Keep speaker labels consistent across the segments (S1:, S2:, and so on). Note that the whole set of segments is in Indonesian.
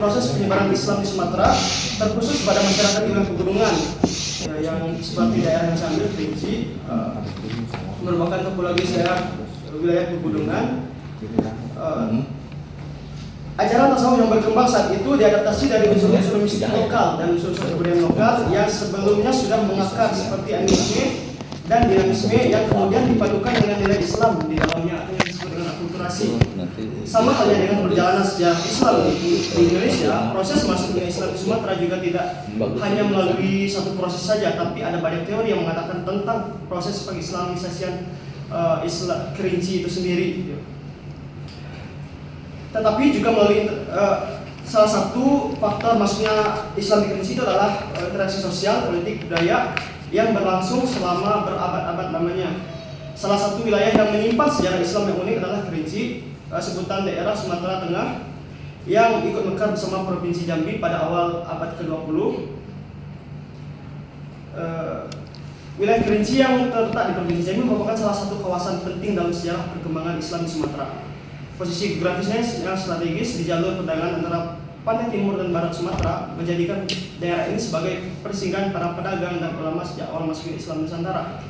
S1: Proses penyebaran Islam di Sumatera terkhusus pada masyarakat di wilayah pegunungan yang seperti daerah yang saya ambil Kerinci merupakan topologi wilayah pegunungan. Ajaran tasawuf yang berkembang saat itu diadaptasi dari unsur-unsur mistik lokal dan unsur-unsur kebudayaan lokal yang sebelumnya sudah mengakar seperti animisme dan dinamisme yang kemudian dipadukan dengan nilai Islam di dalamnya atau yang disebut dengan akulturasi. Sama halnya dengan perjalanan sejarah Islam di Indonesia, proses masuknya Islam di Sumatera juga tidak hanya melalui satu proses saja, tapi ada banyak teori yang mengatakan tentang proses pengislamisasian Islam Kerinci itu sendiri. Tetapi juga melalui salah satu faktor masuknya Islam di Kerinci itu adalah interaksi sosial, politik, budaya yang berlangsung selama berabad-abad lamanya. Salah satu wilayah yang menyimpan sejarah Islam yang unik adalah Kerinci, sebutan daerah Sumatera Tengah yang ikut mekar bersama Provinsi Jambi pada awal abad ke-20. Wilayah Kerinci yang terletak di Provinsi Jambi merupakan salah satu kawasan penting dalam sejarah perkembangan Islam di Sumatera. Posisi geografisnya yang strategis di jalur perdagangan antara pantai timur dan barat Sumatera menjadikan daerah ini sebagai persinggahan para pedagang dan ulama sejak awal masuknya Islam Nusantara.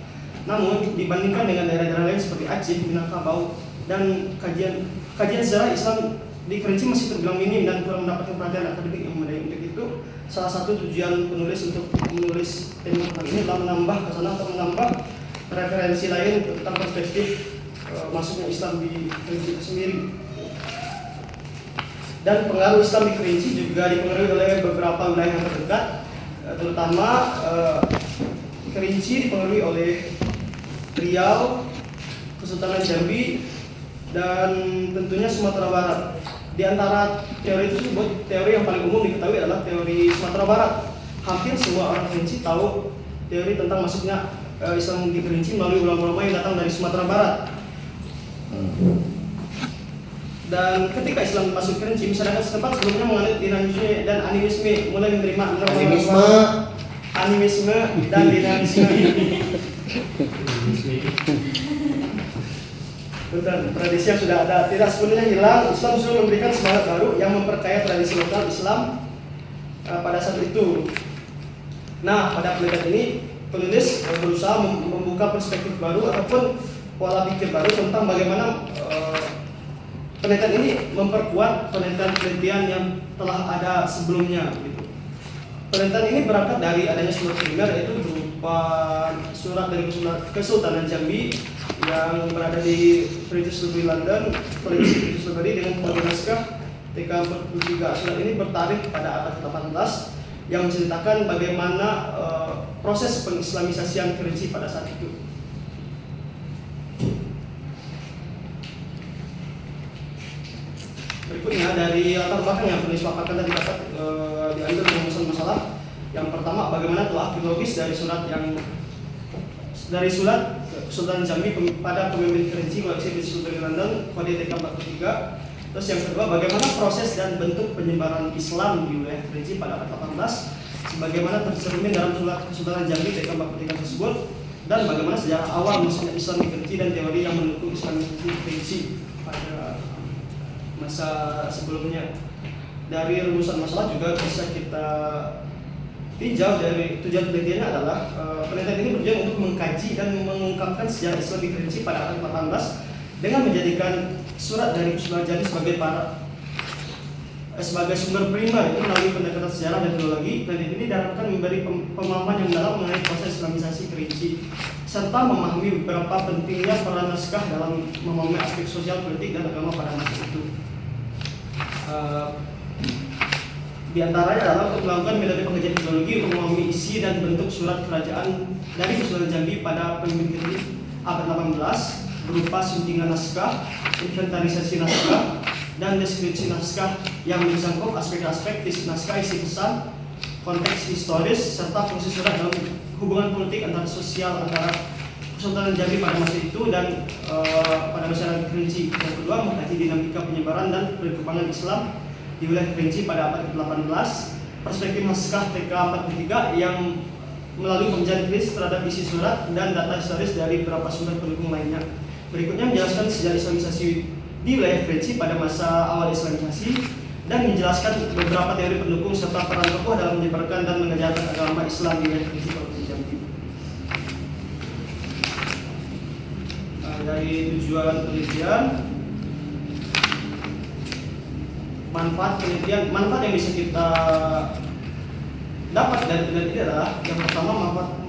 S1: Namun dibandingkan dengan daerah-daerah lain seperti Aceh, Minangkabau, dan kajian sejarah Islam di Kerinci masih terbilang minim dan kurang mendapatkan perhatian akademik yang memadai. Untuk itu, salah satu tujuan penulis untuk menulis tema ini adalah menambah kesana atau menambah referensi lain tentang perspektif masuknya Islam di Kerinci itu sendiri. Dan pengaruh Islam di Kerinci juga dipengaruhi oleh beberapa wilayah yang terdekat, terutama Kerinci dipengaruhi oleh Riau, Kesultanan Jambi, dan tentunya Sumatera Barat. Di antara teori tersebut, teori yang paling umum diketahui adalah teori Sumatera Barat. Hampir semua orang Kerinci tahu teori tentang masuknya Islam di Kerinci melalui ulama-ulama yang datang dari Sumatera Barat. Dan ketika Islam masuk Kerinci, masyarakat setempat sebelumnya menganut dinamisme dan animisme, mulai menerima animisme dan dinamisme. Tradisi yang sudah ada tidak sepenuhnya hilang. Islam justru memberikan semangat baru yang memperkaya tradisi lokal Islam pada saat itu. Nah, pada penelitian ini penulis berusaha membuka perspektif baru ataupun pola pikir baru tentang bagaimana penelitian ini memperkuat penelitian yang telah ada sebelumnya. Penelitian ini berangkat dari adanya sumber primer, yaitu berupa surat dari Kesultanan Jambi yang berada di British Library London, koleksi British Library dengan berbagai naskah TK43. Surat ini bertarikh pada abad ke-18 yang menceritakan bagaimana proses pengislamisasian Kerinci pada saat itu. Berikutnya dari latar belakang yang penulis paparkan tadi dapat diambil rumusan masalah. Yang pertama, bagaimana telah filologis dari surat Kesultanan Jambi pada pemimpin Kerinci koleksi British Library London kode TK43. Terus yang kedua, bagaimana proses dan bentuk penyebaran Islam di wilayah Kerinci pada abad 18 sebagaimana tercermin dalam surat Kesultanan Jambi TK43 tersebut, dan bagaimana sejarah awal masuknya Islam di Kerinci dan teori yang mendukung Islamisasi Kerinci pada masa sebelumnya. Dari rumusan masalah juga bisa kita tinjau dari tujuan penelitiannya adalah penelitian ini bertujuan untuk mengkaji dan mengungkapkan sejarah Islam di Kerinci pada abad 18 dengan menjadikan surat dari Kesultanan Jambi sebagai sumber primer itu melalui pendekatan sejarah dan teologi. Penelitian ini diharapkan memberi pemahaman yang mendalam mengenai proses Islamisasi Kerinci serta memahami beberapa pentingnya peran naskah dalam memahami aspek sosial, politik, dan agama pada masa itu. Di antaranya adalah untuk melakukan metode pengajian filologi untuk memahami isi dan bentuk surat kerajaan dari Kesultanan Jambi pada pemimpin Kerinci abad 18 berupa suntingan naskah, inventarisasi naskah, dan deskripsi naskah yang mencakup aspek-aspek fisik naskah, isi pesan, konteks historis, serta fungsi surat dalam hubungan politik antara sosial antara Kesultanan Jambi pada masa itu dan pada masyarakat Kerinci. Yang kedua, mengkaji dinamika penyebaran dan perkembangan Islam di wilayah Kerinci pada abad ke-18, perspektif naskah TK43 yang melalui penelitian kritis terhadap isi surat dan data historis dari beberapa sumber pendukung lainnya. Berikutnya menjelaskan sejarah Islamisasi di wilayah Kerinci pada masa awal Islamisasi dan menjelaskan beberapa teori pendukung serta peran tokoh dalam menyebarkan dan mengajarkan agama Islam di wilayah Kerinci Provinsi Jambi. Dari tujuan penelitian, manfaat yang bisa kita dapat dari penelitian ini adalah yang pertama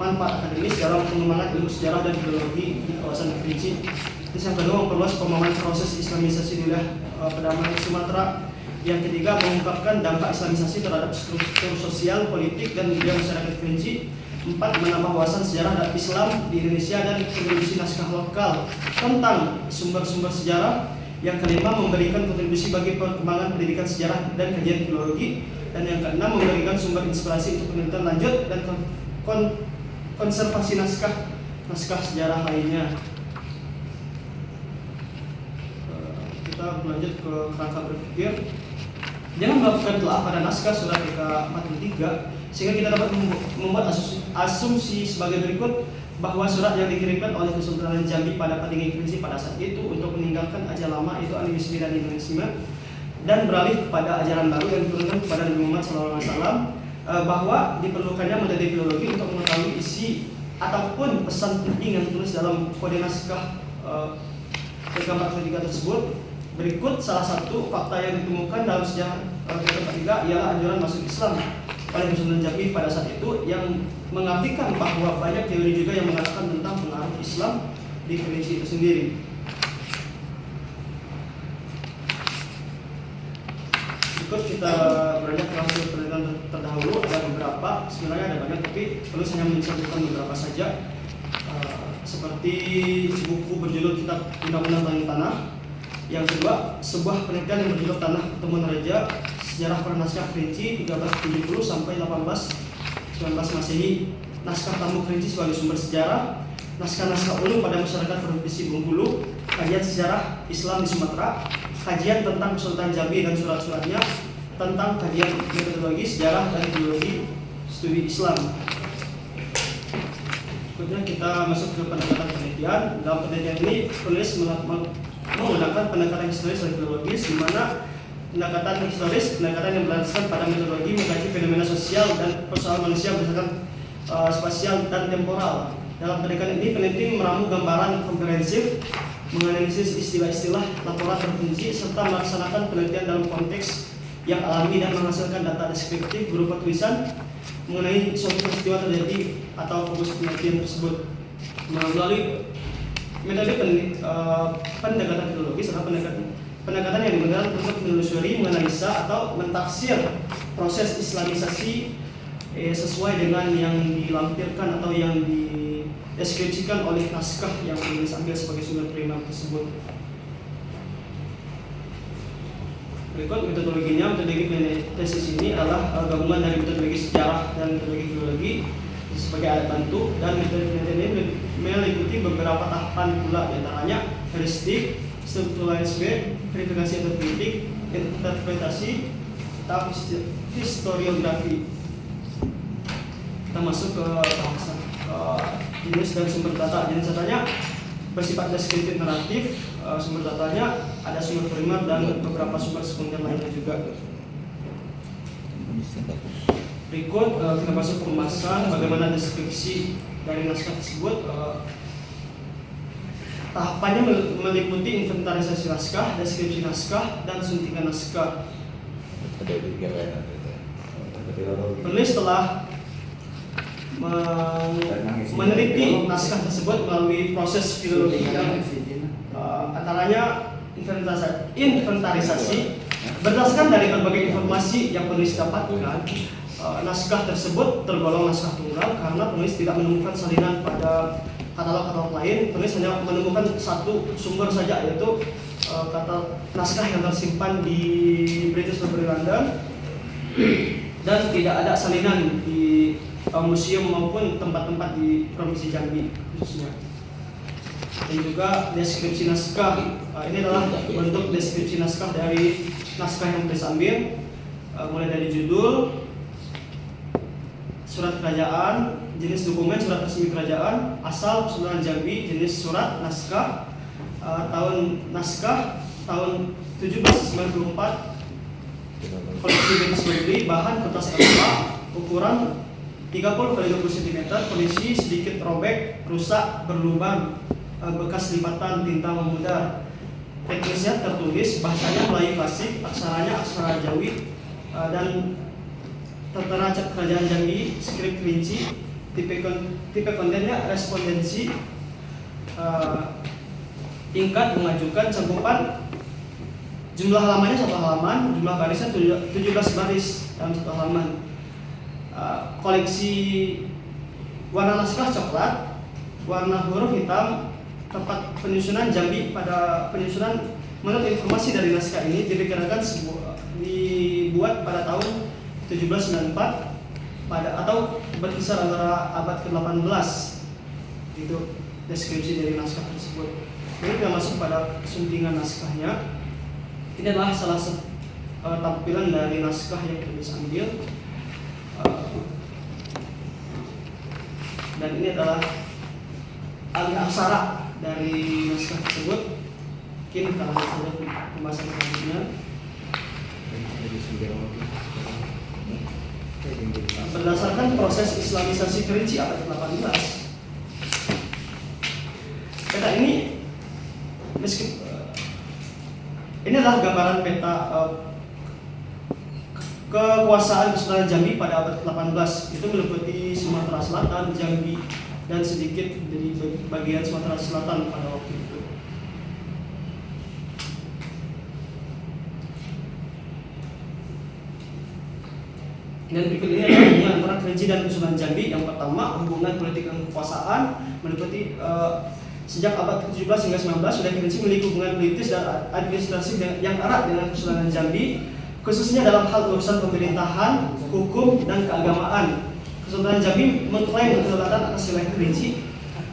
S1: manfaat akademis dalam pengembangan ilmu sejarah dan filologi di kawasan Kerinci. Terus yang kedua, memperluas pemahaman proses Islamisasi di wilayah pedalaman Sumatera. Yang ketiga, mengungkapkan dampak Islamisasi terhadap struktur sosial, politik, dan budaya masyarakat Kerinci. 4. Menambah wawasan sejarah dan Islam di Indonesia dan kontribusi naskah lokal tentang sumber-sumber sejarah. Yang kelima, memberikan kontribusi bagi perkembangan pendidikan sejarah dan kajian filologi. Dan yang keenam, memberikan sumber inspirasi untuk penelitian lanjut dan konservasi naskah sejarah lainnya. Kita berlanjut ke kerangka berpikir. Jangan melakukan telah pada naskah surat PK-43 sehingga kita dapat membuat asumsi sebagai berikut bahwa surat yang dikirimkan oleh Kesultanan Jambi pada Patinggi Kerinci pada saat itu untuk meninggalkan ajaran lama yaitu animisme dan humanisme dan beralih kepada ajaran baru yang diturunkan kepada Nabi Muhammad SAW, bahwa diperlukannya metode filologi untuk mengetahui isi ataupun pesan penting yang ditulis dalam kode naskah PK-43 tersebut. Berikut salah satu fakta yang ditemukan dalam sejarah PK-43 ialah anjuran masuk Islam oleh Kesultanan Jambi pada saat itu, yang mengartikan bahwa banyak teori juga yang mengatakan tentang pengaruh Islam di Kerinci itu sendiri. Berikut kita beranjak ke hasil penelitian terdahulu. Ada beberapa, sebenarnya ada banyak, tapi perlu saya mencantumkan beberapa saja. Seperti buku berjudul Kitab Undang-Undang Tentang Tanah. Yang kedua, sebuah penelitian yang berjudul Tanah Pertemuan Raja, Sejarah Pernaskah Kerinci 1370 sampai 1819 Masehi, Naskah Tamu Kerinci sebagai sumber sejarah, Naskah-naskah ulung pada masyarakat Provinsi Bengkulu, Kajian Sejarah Islam di Sumatera, Kajian tentang Kesultanan Jambi dan surat-suratnya, tentang kajian metodologi sejarah dan filologi studi Islam. Berikutnya kita masuk ke pendekatan penelitian. Dalam penelitian ini penulis menggunakan pendekatan historis dan filologis, di mana pendekatan yang berlandaskan pada metodologi mengkaji fenomena sosial dan persoalan manusia berdasarkan spasial dan temporal. Dalam pendekatan ini peneliti meramu gambaran komprehensif, menganalisis istilah-istilah laporan terkunci, serta melaksanakan penelitian dalam konteks yang alami dan menghasilkan data deskriptif berupa tulisan mengenai suatu peristiwa terjadi atau fokus penelitian tersebut. Melalui metode pendekatan filologis adalah pendekatan yang digunakan untuk menelusuri, menganalisa atau mentafsir proses Islamisasi sesuai dengan yang dilampirkan atau yang dideskripsikan oleh naskah yang penulis ambil sebagai sumber primer tersebut. Berikut metodologinya. Metodologi tesis ini adalah gabungan dari metodologi sejarah dan metodologi filologi sebagai alat bantu, dan metode penelitian ini meliputi beberapa tahapan pula, diantaranya heuristik, strukturalisme, verifikasi atau kritik, interpretasi, tahap historiografi. Kita masuk ke bahasan jenis dan sumber data. Jenis datanya bersifat deskriptif naratif, sumber datanya ada sumber primer dan beberapa sumber sekunder lainnya juga. Berikut kita masuk ke pembahasan bagaimana deskripsi dari naskah tersebut. Tahapannya meliputi inventarisasi naskah, deskripsi naskah, dan suntikan naskah. Penulis telah meneliti naskah tersebut melalui proses filologi yang antaranya inventarisasi. Berdasarkan dari berbagai informasi yang penulis dapatkan, naskah tersebut tergolong naskah tunggal karena penulis tidak menemukan salinan pada katalog-katalog lain. Penulis hanya menemukan satu sumber saja, yaitu kata naskah yang tersimpan di British Library London, dan tidak ada salinan di museum maupun tempat-tempat di Provinsi Jambi khususnya. Dan juga deskripsi naskah. Ini adalah bentuk deskripsi naskah dari naskah yang penulis ambil, mulai dari judul, surat kerajaan, jenis dokumen surat resmi kerajaan, asal Kesultanan Jambi, jenis surat naskah, tahun naskah tahun 1794, Koleksi British Weekly, bahan kertas A4, ukuran 30 x 20 cm, kondisi sedikit robek, rusak, berlubang, bekas lipatan tinta memudar. Teknisnya tertulis, bahasanya Melayu klasik, aksaranya aksara Jawi, dan tertera kerajaan Jambi, skrip kerinci, tipe kontennya respondensi, tingkat mengajukan, cakupan jumlah halamannya 1 halaman, jumlah barisnya 17 baris dalam 1 halaman. Koleksi warna naskah coklat, warna huruf hitam, tempat penyusunan Jambi. Pada penyusunan menurut informasi dari naskah ini diperkirakan dibuat pada tahun 1794 atau berkisar antara abad ke-18. Itu deskripsi dari naskah tersebut. Ini kita masuk pada suntingan naskahnya. Ini adalah salah satu tampilan dari naskah yang kita bisa ambil. Dan ini adalah alih aksara dari naskah tersebut. Mungkin kita lanjut saja pembahasan selanjutnya. Berdasarkan proses Islamisasi Kerinci abad ke-18, peta ini ini adalah gambaran peta kekuasaan Kesultanan Jambi pada abad ke-18. Itu meliputi Sumatera Selatan, Jambi, dan sedikit dari bagian Sumatera Selatan pada waktu itu. Dan berikut ini adalah hubungan antara Kerinci dan Kesultanan Jambi. Yang pertama, hubungan politik dan kekuasaan meliputi sejak abad ke-17 hingga 19 sudah Kerinci memiliki hubungan politis dan administrasi yang erat dengan Kesultanan Jambi, khususnya dalam hal urusan pemerintahan, hukum, dan keagamaan. Kesultanan Jambi mengklaim kedaulatan atas wilayah Kerinci.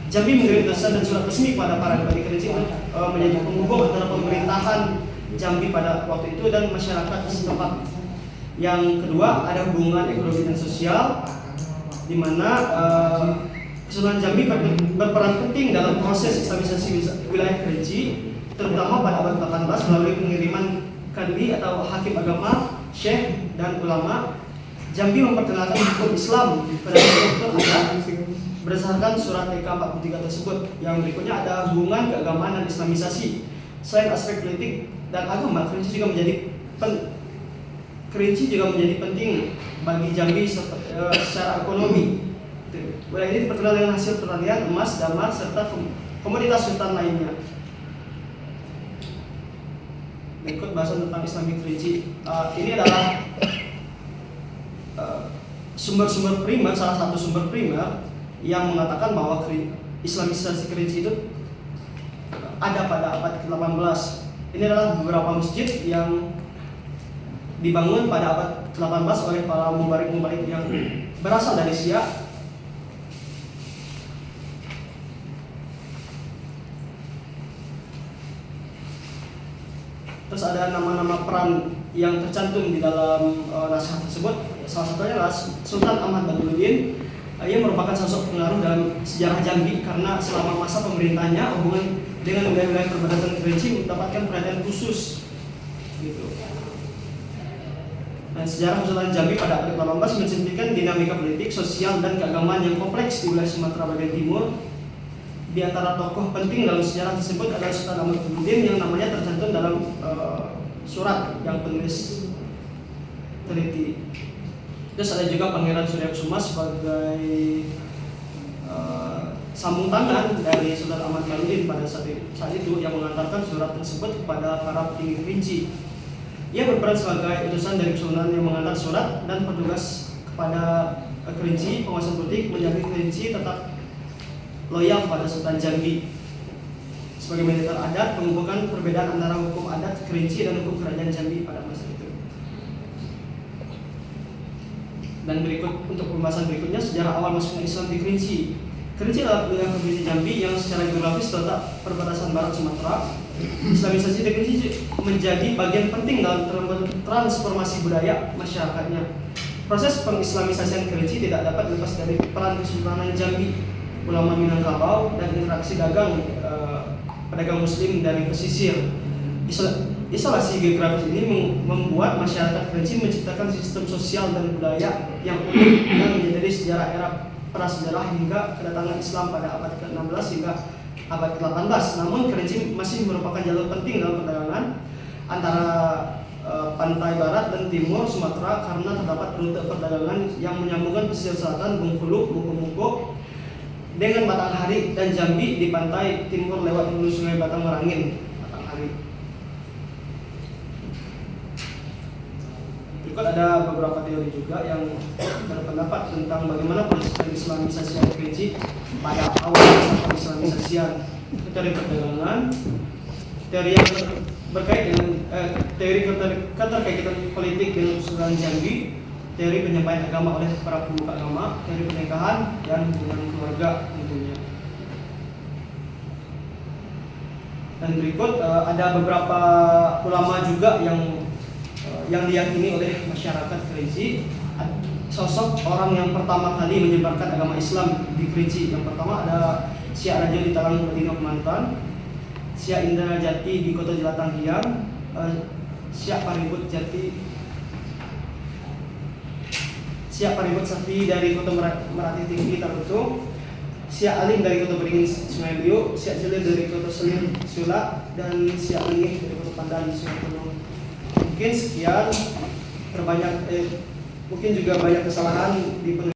S1: Jambi mengirim pesan dan surat resmi kepada para bupati Kerinci untuk menjadi penghubung antara pemerintahan Jambi pada waktu itu dan masyarakat setempat. Yang kedua, ada hubungan ekonomi dan sosial, di mana Kesultanan Jambi berperan penting dalam proses Islamisasi wilayah Kerinci, terutama pada abad ke-18 melalui pengiriman kandi atau hakim agama, syekh, dan ulama. Jambi memperkenalkan hukum Islam kepada masyarakat adat berdasarkan surat TK 43 tersebut. Yang berikutnya ada hubungan keagamaan dan Islamisasi. Selain aspek politik dan agama, Kerinci juga menjadi penting bagi Jambi secara ekonomi. Wilayah ini terkenal dengan hasil pertanian, emas, damar, serta komoditas hutan lainnya. Berikut bahasan tentang Islamic Kerinci. Ini adalah sumber-sumber primer, salah satu sumber primer yang mengatakan bahwa Islamisasi Kerinci itu ada pada abad ke-18. Ini adalah beberapa masjid yang dibangun pada abad ke-18 oleh para mubarik-mubarik yang berasal dari Syiah. Terus ada nama-nama peran yang tercantum di dalam naskah tersebut. Salah satunya adalah Sultan Ahmad Badruddin. Ia merupakan sosok pengaruh dalam sejarah Jambi karena selama masa pemerintahnya hubungan dengan wilayah-wilayah perbatasan Kerinci mendapatkan perhatian khusus. Gitu. Dan sejarah Kesultanan Jambi pada abad ke-18 mencerminkan dinamika politik, sosial, dan keagamaan yang kompleks di wilayah Sumatera bagian timur. Di antara tokoh penting dalam sejarah tersebut adalah Sultan Ahmad Badruddin yang namanya tercantum dalam surat yang penulis teliti. Terus ada juga Pangeran Surya Kusuma sebagai sambung tangan dari Sultan Ahmad Badruddin pada saat itu yang mengantarkan surat tersebut kepada para petinggi Kerinci. Ia berperan sebagai utusan dari Kesultanan yang mengantar surat dan petugas kepada Kerinci, penguasa politik, menjaga Kerinci tetap loyal pada Sultan Jambi. Sebagai militer adat, mengumpulkan perbedaan antara hukum adat Kerinci dan hukum kerajaan Jambi pada masa itu. Dan berikut untuk pembahasan berikutnya, sejarah awal masuknya Islam di Kerinci. Kerinci adalah wilayah provinsi Jambi yang secara geografis terletak perbatasan barat Sumatera. Islamisasi di Kerinci menjadi bagian penting dalam transformasi budaya masyarakatnya. Proses pengislamisasian Kerinci tidak dapat lepas dari peran Kesultanan Jambi, ulama Minangkabau, dan interaksi pedagang Muslim dari pesisir. isolasi geografis ini membuat masyarakat Kerinci menciptakan sistem sosial dan budaya yang unik yang menjadi sejarah era prasejarah hingga kedatangan Islam pada abad ke-16 hingga abad ke-18. Namun Kerinci masih merupakan jalur penting dalam perdagangan antara pantai barat dan timur Sumatera karena terdapat rute perdagangan yang menyambungkan pesisir selatan Bengkulu, Muko dengan Batanghari dan Jambi di pantai timur lewat hulu Sungai Batang Merangin, Batanghari. Berikut ada beberapa teori juga yang berpendapat tentang bagaimana proses Islamisasi Kerinci pada awal masa Islamisasian. Teori perdagangan, teori yang berkait dengan teori keterkaitan politik dengan Sunan Jambi, teori penyampaian agama oleh para pemuka agama, teori pernikahan dan hubungan keluarga tentunya. Dan berikut ada beberapa ulama juga yang diyakini oleh masyarakat Kerinci, sosok orang yang pertama kali menyebarkan agama Islam di Kerinci. Yang pertama ada Syekh Raja di Talang Betina Kemantan, Syekh Indra Jati di Kota Jelatang Hiang, Syekh Paribut Sakti dari Kota Merati Tinggi Tarutung, Syekh Alim dari Kota Beringin Sungai Liu, Syekh Jelil dari Kota Selir Sula, dan Syekh Lingih dari Kota Pandan Sungai Penuh. Mungkin sekian, mungkin juga banyak kesalahan di